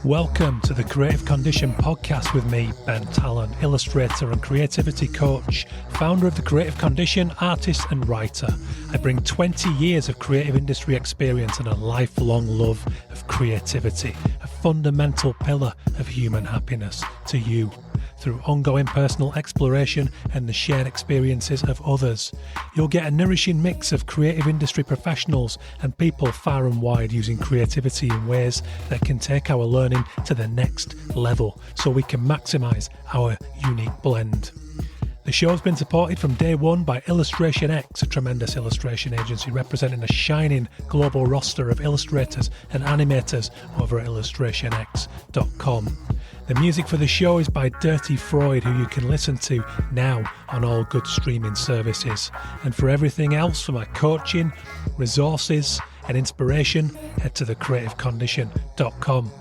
Welcome to the Creative Condition podcast with me, Ben Talon, illustrator and creativity coach, founder of the Creative Condition, artist and writer. I bring 20 years of creative industry experience and a lifelong love of creativity, a fundamental pillar of human happiness, to you through ongoing personal exploration and the shared experiences of others. You'll get a nourishing mix of creative industry professionals and people far and wide using creativity in ways that can take our learning to the next level so we can maximise our unique blend. The show's been supported from day one by Illustration X, a tremendous illustration agency representing a shining global roster of illustrators and animators over at illustrationx.com. The music for the show is by Dirty Freud, who you can listen to now on all good streaming services. And for everything else, for my coaching, resources and inspiration, head to thecreativecondition.com.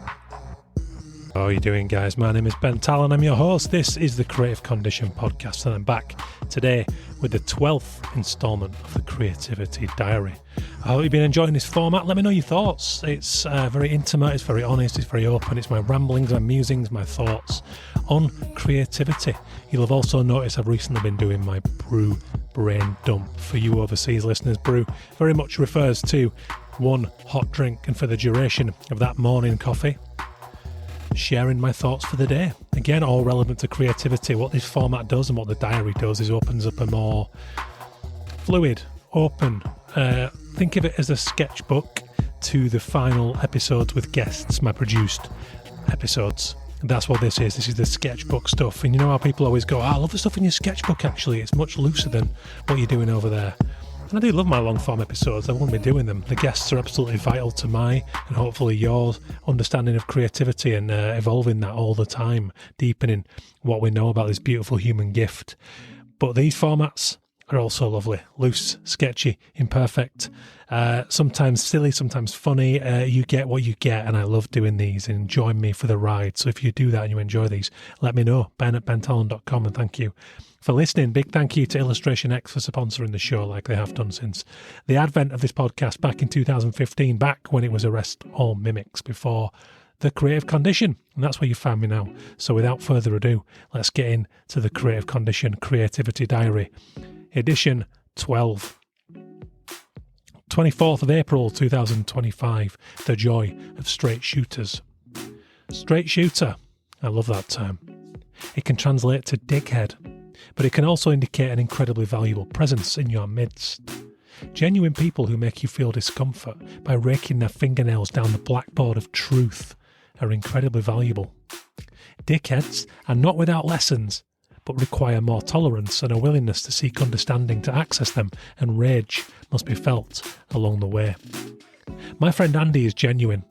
How are you doing, guys? My name is Ben Talon. I'm your host. This is the Creative Condition podcast, and I'm back today with the 12th instalment of the Creativity Diary. I hope you've been enjoying this format. Let me know your thoughts. It's very intimate, it's very honest, it's very open. It's my ramblings, my musings, my thoughts on creativity. You'll have also noticed I've recently been doing my brew brain dump. For you overseas listeners, brew very much refers to one hot drink, and for the duration of that morning coffee, sharing my thoughts for the day. Again, all relevant to creativity. What this format does and what the diary does is opens up a more fluid, open, think of it as a sketchbook to the final episodes with guests, my produced episodes. And that's what this is. This is the sketchbook stuff. And you know how people always go, I love the stuff in your sketchbook, actually. It's much looser than what you're doing over there. And I do love my long-form episodes. I wouldn't be doing them. The guests are absolutely vital to my, and hopefully your, understanding of creativity, and evolving that all the time, deepening what we know about this beautiful human gift. But these formats are also lovely, loose, sketchy, imperfect, sometimes silly, sometimes funny. You get what you get, and I love doing these, and join me for the ride. So if you do that and you enjoy these, let me know, ben@bentalon.com, and thank you for listening. Big thank you to Illustration X for sponsoring the show like they have done since the advent of this podcast back in 2015, back when it was Arrest All Mimics, before the Creative Condition. And that's where you found me now. So without further ado, let's get into the Creative Condition Creativity Diary, edition 12. 24th of April 2025, the joy of straight shooters. Straight shooter, I love that term. It can translate to dickhead, but it can also indicate an incredibly valuable presence in your midst. Genuine people who make you feel discomfort by raking their fingernails down the blackboard of truth are incredibly valuable. Dickheads are not without lessons, but require more tolerance and a willingness to seek understanding to access them, and rage must be felt along the way. My friend Andy is genuine.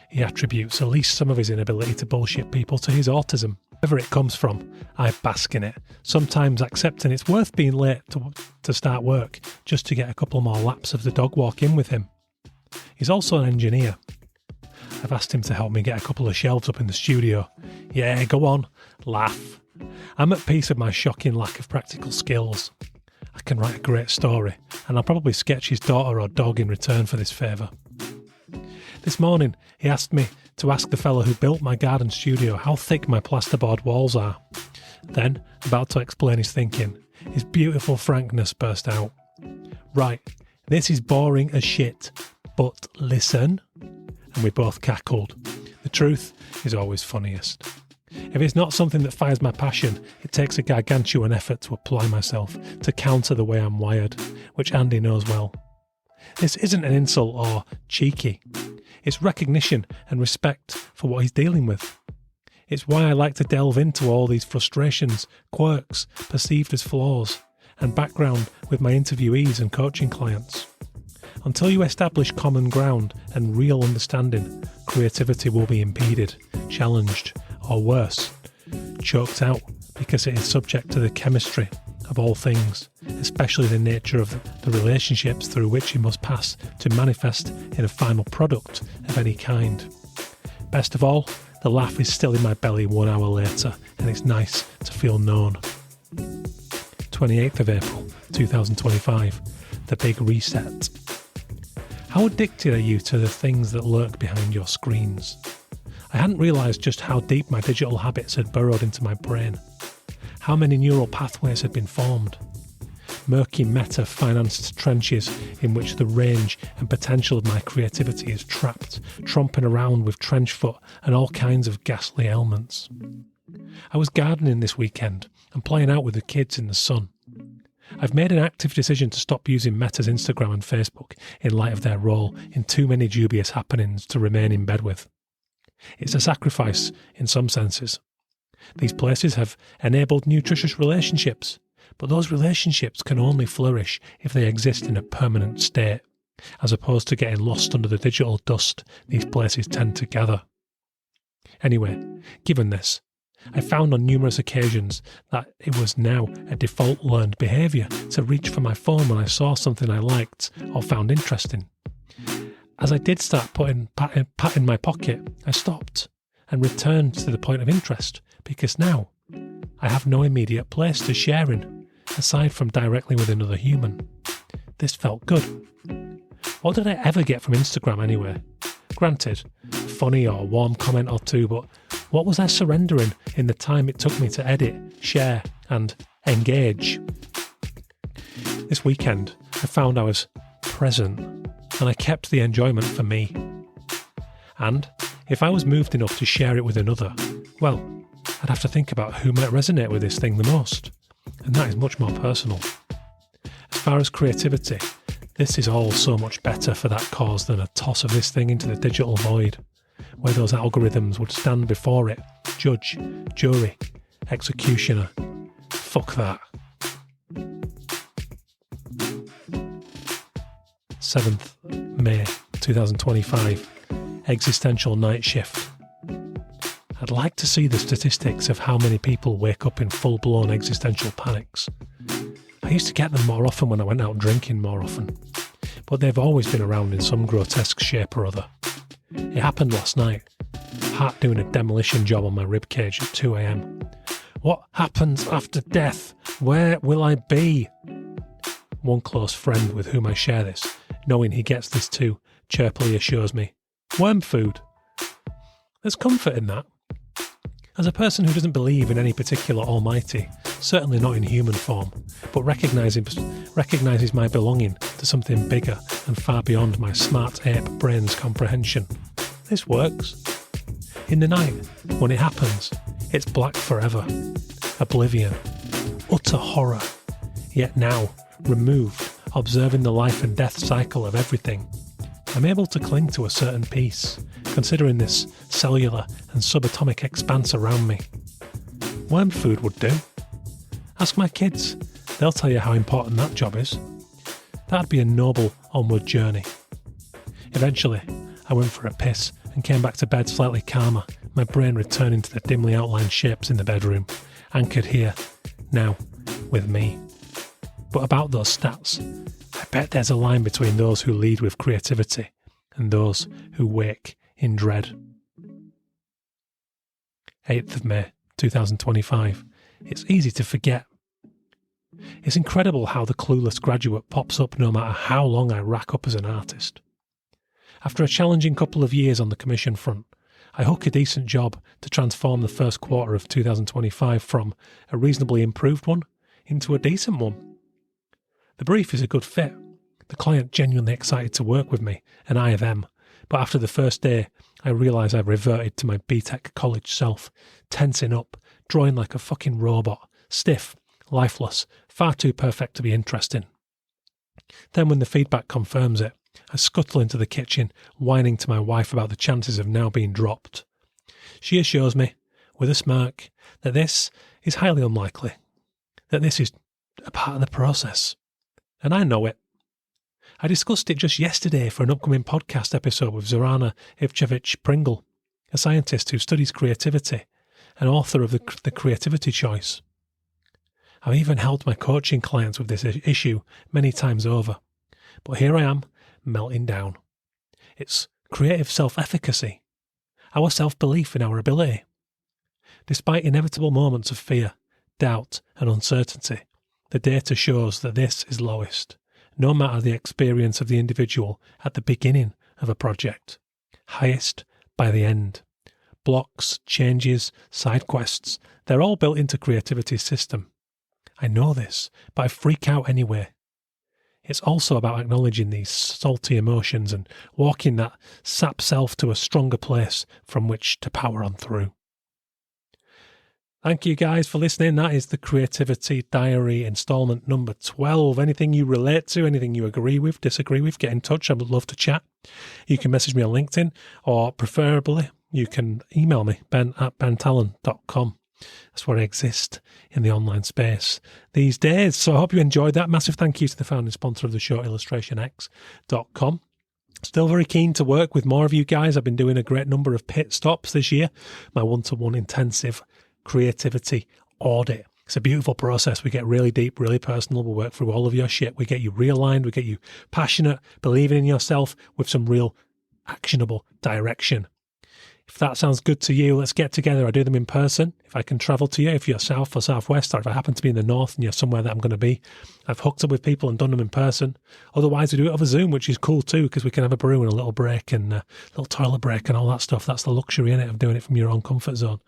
He attributes at least some of his inability to bullshit people to his autism. Wherever it comes from, I bask in it, sometimes accepting it's worth being late to start work just to get a couple more laps of the dog walk in with him. He's also an engineer. I've asked him to help me get a couple of shelves up in the studio. Yeah, go on, laugh. I'm at peace with my shocking lack of practical skills. I can write a great story, and I'll probably sketch his daughter or dog in return for this favour. This morning, he asked me to ask the fellow who built my garden studio how thick my plasterboard walls are. Then, about to explain his thinking, his beautiful frankness burst out. Right, this is boring as shit, but listen. And we both cackled. The truth is always funniest. If it's not something that fires my passion, it takes a gargantuan effort to apply myself to counter the way I'm wired, which Andy knows well. This isn't an insult or cheeky. It's recognition and respect for what he's dealing with. It's why I like to delve into all these frustrations, quirks, perceived as flaws, and background with my interviewees and coaching clients. Until you establish common ground and real understanding, creativity will be impeded, challenged, or worse, choked out, because it is subject to the chemistry of all things, especially the nature of the relationships through which it must pass to manifest in a final product of any kind. Best of all, the laugh is still in my belly 1 hour later, and it's nice to feel known. 28th of April 2025, the big reset. How addicted are you to the things that lurk behind your screens? I hadn't realised just how deep my digital habits had burrowed into my brain. How many neural pathways had been formed. Murky meta-financed trenches in which the range and potential of my creativity is trapped, tromping around with trench foot and all kinds of ghastly ailments. I was gardening this weekend and playing out with the kids in the sun. I've made an active decision to stop using Meta's Instagram and Facebook in light of their role in too many dubious happenings to remain in bed with. It's a sacrifice in some senses. These places have enabled nutritious relationships, but those relationships can only flourish if they exist in a permanent state, as opposed to getting lost under the digital dust these places tend to gather. Anyway, given this, I found on numerous occasions that it was now a default learned behaviour to reach for my phone when I saw something I liked or found interesting. As I did start putting pat in my pocket, I stopped and returned to the point of interest, because now I have no immediate place to share in, aside from directly with another human. This felt good. What did I ever get from Instagram anyway? Granted, a funny or warm comment or two, but what was I surrendering in the time it took me to edit, share and engage? This weekend, I found I was present, and I kept the enjoyment for me. And if I was moved enough to share it with another, well, I'd have to think about who might resonate with this thing the most, and that is much more personal. As far as creativity, this is all so much better for that cause than a toss of this thing into the digital void, where those algorithms would stand before it, judge, jury, executioner. Fuck that. 7th May 2025, Existential night shift. I'd like to see the statistics of how many people wake up in full-blown existential panics. I used to get them more often when I went out drinking more often, but they've always been around in some grotesque shape or other. It happened last night. Heart doing a demolition job on my ribcage at 2 a.m. What happens after death? Where will I be? One close friend with whom I share this, knowing he gets this too, chirpily assures me, worm food. There's comfort in that. As a person who doesn't believe in any particular almighty, certainly not in human form, but recognises my belonging to something bigger and far beyond my smart ape brain's comprehension, this works. In the night, when it happens, it's black forever, oblivion, utter horror, yet now, removed, observing the life and death cycle of everything, I'm able to cling to a certain peace, considering this cellular and subatomic expanse around me. Worm food would do. Ask my kids, they'll tell you how important that job is. That'd be a noble onward journey. Eventually, I went for a piss and came back to bed slightly calmer, my brain returning to the dimly outlined shapes in the bedroom, anchored here, now, with me. But about those stats, I bet there's a line between those who lead with creativity and those who wake in dread. 8th of May 2025. It's easy to forget. It's incredible how the clueless graduate pops up no matter how long I rack up as an artist. After a challenging couple of years on the commission front, I hook a decent job to transform the first quarter of 2025 from a reasonably improved one into a decent one. The brief is a good fit. The client genuinely excited to work with me, and I them. But after the first day, I realise I've reverted to my BTEC college self, tensing up, drawing like a fucking robot, stiff, lifeless, far too perfect to be interesting. Then when the feedback confirms it, I scuttle into the kitchen, whining to my wife about the chances of now being dropped. She assures me, with a smirk, that this is highly unlikely, that this is a part of the process. And I know it. I discussed it just yesterday for an upcoming podcast episode with Zorana Ivchevich-Pringle, a scientist who studies creativity and author of the Creativity Choice. I've even helped my coaching clients with this issue many times over. But here I am, melting down. It's creative self-efficacy, our self-belief in our ability. Despite inevitable moments of fear, doubt and uncertainty, the data shows that this is lowest, no matter the experience of the individual at the beginning of a project. Highest by the end. blocks, changes, side quests, they're all built into creativity's system. I know this, but I freak out anyway. It's also about acknowledging these salty emotions and walking that sap self to a stronger place from which to power on through. Thank you guys for listening. That is the Creativity Diary installment number 12. Anything you relate to, anything you agree with, disagree with, get in touch. I would love to chat. You can message me on LinkedIn, or preferably you can email me, ben@bentalon.com. That's where I exist in the online space these days. So I hope you enjoyed that. Massive thank you to the founding sponsor of the show, illustrationx.com. Still very keen to work with more of you guys. I've been doing a great number of pit stops this year. My one-to-one intensive creativity audit. It's a beautiful process. We get really deep, really personal. We work through all of your shit. We get you realigned. We get you passionate, believing in yourself with some real actionable direction. If that sounds good to you, let's get together. I do them in person. If I can travel to you, if you're south or southwest, or if I happen to be in the north and you're somewhere that I'm going to be, I've hooked up with people and done them in person. Otherwise, we do it over Zoom, which is cool too, because we can have a brew and a little break and a little toilet break and all that stuff. That's the luxury in it of doing it from your own comfort zone.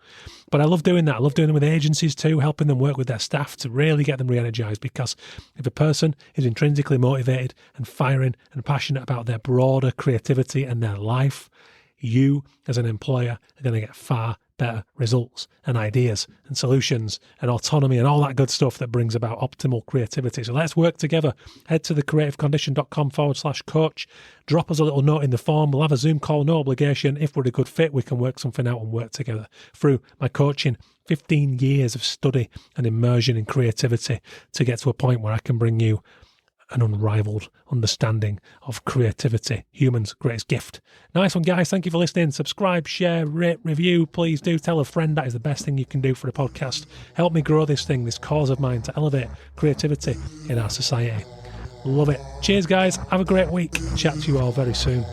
But I love doing that. I love doing them with agencies too, helping them work with their staff to really get them re-energized, because if a person is intrinsically motivated and firing and passionate about their broader creativity and their life, you as an employer are going to get far better results and ideas and solutions and autonomy and all that good stuff that brings about optimal creativity. So let's work together. Head to thecreativecondition.com/coach. Drop us a little note in the form. We'll have a Zoom call, no obligation. If we're a good fit, we can work something out and work together through my coaching. 15 years of study and immersion in creativity to get to a point where I can bring you an unrivaled understanding of creativity, human's greatest gift. Nice one, guys. Thank you for listening. Subscribe, share, rate, review. Please do tell a friend. That is the best thing you can do for a podcast. Help me grow this thing, this cause of mine to elevate creativity in our society. Love it. Cheers, guys. Have a great week. Chat to you all very soon.